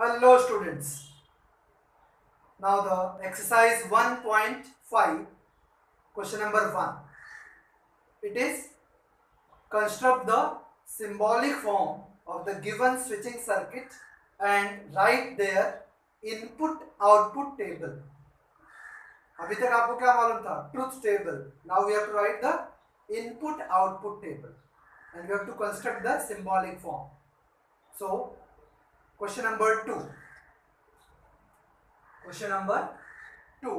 Hello students. Now the exercise 1.5 question number 1. It is construct the symbolic form of the given switching circuit and write their input output table. अभी तक आपको क्या मालूम था? Truth table. Now we have to write the input output table and we have to construct the symbolic form. So question number 2. Question number 2.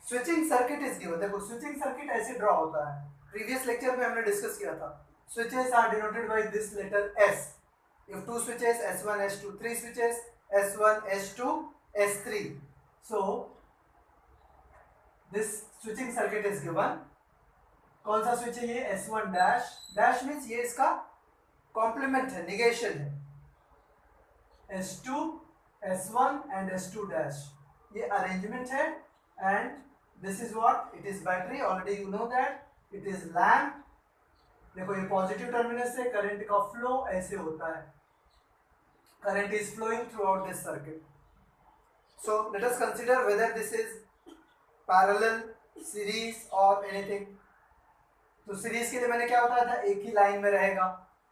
Switching circuit is given. देखो switching circuit ऐसे draw होता है. Previous lecture में हमने discuss किया था. Switches are denoted by this letter S. If two switches S1 S2, three switches S1 S2 S3. So this switching circuit is given. कौन सा स्विच है ये? S1 dash. डैश मींस ये इसका कॉम्प्लीमेंट है, निगेशन है. S2 S1 and S2 dash ये arrangement है. And this is what it is battery. already you know that it is lamp. देखो ये पॉजिटिव टर्मिनल से करंट का फ्लो ऐसे होता है. Current is flowing through out this circuit. So let us consider whether this is parallel, series और anything. तो series के लिए मैंने क्या बताया था? एक ही लाइन में रहेगा.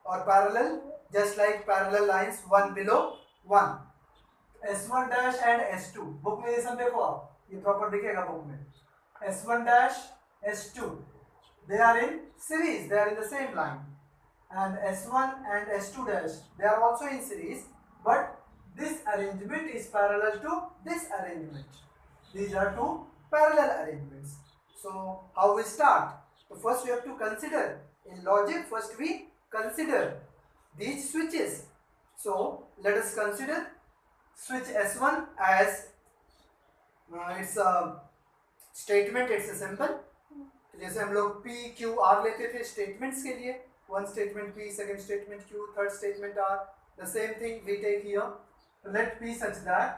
और parallel just like parallel lines one below one. S1 dash and S2 book में ये सब देखो आप, ये प्रॉपर दिखेगा बुक में. S1 dash S2 they are in series, they are in the same line. And S1 and S2 dash they are also in series, but this arrangement is parallel to this arrangement. These are two parallel arrangements. So how we start? So first we have to consider in logic. First we consider these switches. So let us consider switch S1 as it's a statement. It's a simple. जैसे हम लोग P Q R लेते थे statements के लिए. One statement P, second statement Q, third statement R. The same thing we take here. Let P such that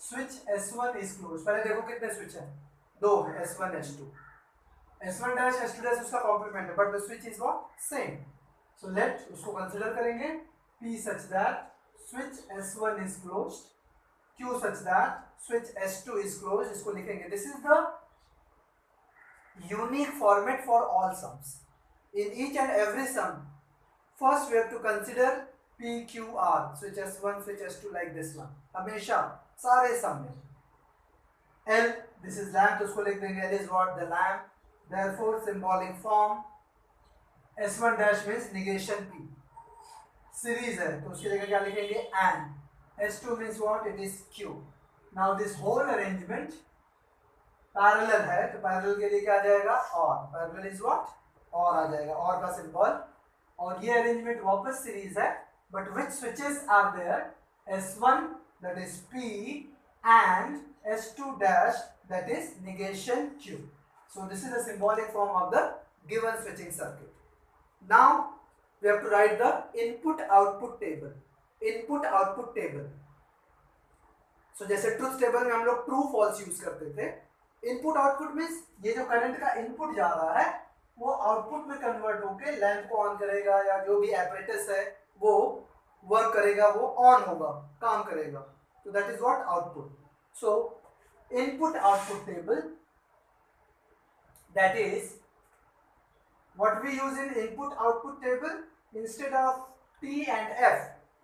switch S1 is close. पहले देखो कितने स्विच हैं? दो है, S1 S2. S1 dash S2 dash उसका complement है, but the switch is what? Same. So let उसको consider करेंगे. P such that switch S1 is closed. Q such that switch S2 is closed. इसको लिखेंगे. This is the unique format for all sums. In each and every sum, first we have to consider P, Q, R. Switch S1, switch S2 like this one. हमेशा सारे sum में. L, this is lamp, तो उसको लिख देंगे. L is what? The lamp. Therefore symbolic form S1 dash means negation P. Series है तो उसकी जगह क्या लिखेंगे? And. S2 means what? It is Q. Now this whole arrangement parallel है तो parallel के लिए क्या आ जाएगा? और. Parallel is what? और आ जाएगा. और का सिंबल. और ये arrangement वापस सीरीज है. But which switches are there? S1 that is P and S2 dash that is negation Q. So this is the symbolic form of the given switching circuit. Now we have to write the input output table. Input output table. So जैसे truth table में हम लोग true false use करते थे. Input output means ये जो current का input जा रहा है वो आउटपुट में कन्वर्ट होके लैंप को ऑन करेगा या जो भी एपरेटस है वो वर्क करेगा, वो ऑन होगा, काम करेगा. तो that is what? Output. So input output table, that is what we use in input output table. Instead of T and F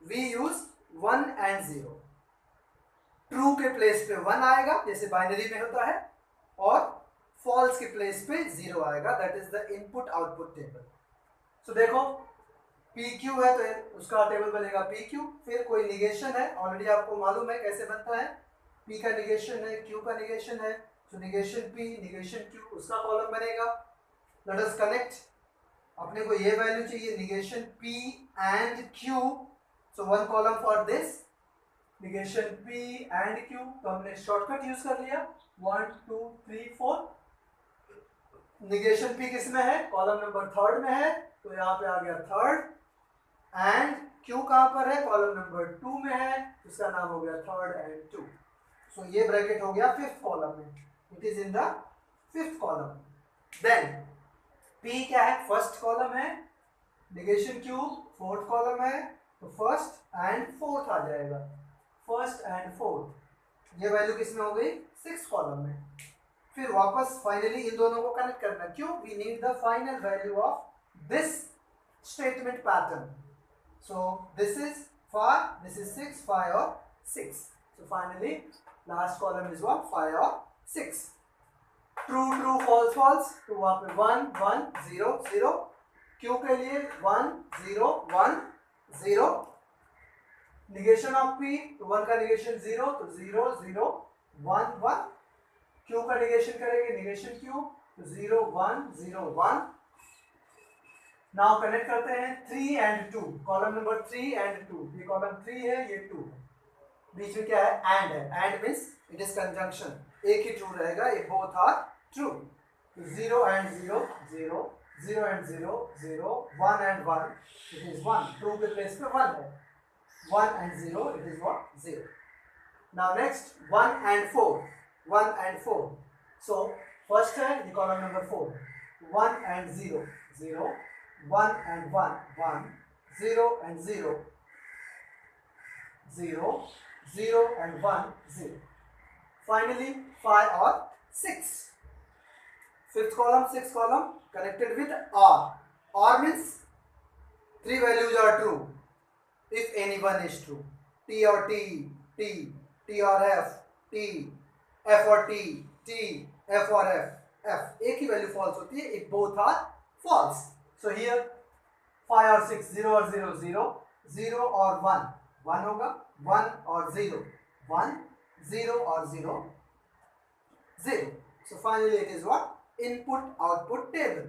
we use 1 and 0. True के प्लेस पे 1 आएगा जैसे बाइनरी में होता है, और फॉल्स के प्लेस पे 0 आएगा. That is the input output table. So देखो PQ है तो उसका टेबल बनेगा PQ. फिर कोई निगेशन है, ऑलरेडी आपको मालूम है कैसे बनता है. P का निगेशन है, Q का निगेशन है, तो निगेशन P निगेशन Q उसका कॉलम बनेगा. Let us connect. अपने को ये वैल्यू चाहिए negation P and Q. So one column for this negation P and Q. तो हमने शॉर्टकट यूज कर लिया. 1 2 3 4. निगेशन P किस में है? कॉलम नंबर थर्ड में है, तो यहाँ पे आ गया थर्ड. एंड Q कहाँ पर है? कॉलम नंबर 2 में है, इसका नाम हो गया थर्ड एंड 2. सो ये ब्रैकेट हो गया फिफ्थ कॉलम में. It is in the fifth column. Then P क्या है? फर्स्ट कॉलम है. निगेशन Q फोर्थ कॉलम है, तो फर्स्ट एंड फोर्थ आ जाएगा. First and fourth. ये वैल्यू किसमें हो गई? 6 कॉलम में। फिर वापस फाइनली इन दोनों को कनेक्ट करना। क्यों? We need the final value of this statement pattern. So this is 5, this is 6, 5 और 6. So finally last column is what? 5 और 6. True, true, false, false. तो वहाँ पे 1, 1, 0, 0. Q के लिए 1, 0, 1, 0. Negation of P, तो 1 का negation 0, तो 0, 0, 1, 1. Q का negation करेंगे, negation Q, तो 0, 1, 0, 1. नाउ कनेक्ट करते हैं 3 एंड 2, कॉलम नंबर 3 एंड 2। ये कॉलम 3 है, ये 2 है, बीच में क्या है? एंड है। And means it is conjunction, एक ही ट्रू रहेगा, ये both are true. 0 and 0, 0, 0 and 0, 0, 1 and 1, it is 1, true के प्लेस पे 1 है। 1 and 0, it is what? 0। Now next 1 and 4, 1 and 4। So first है ये column number 4, 1 and 0, 0, 1 and 1, 1, 0 and 0, 0, 0 and 1, 0. Finally 5 or 6. Fifth column, sixth column connected with OR. OR means 3 values are true if any one is true. T or T, T, T or F, T, F or T, T, F or F, F. एक ही value false होती है if both are false. So here 5 और 6, 0 और 0, 0, 0 और 1, 1 होगा, 1 और 0, 1, 0 और 0, 0. So finally it is what? Input output table.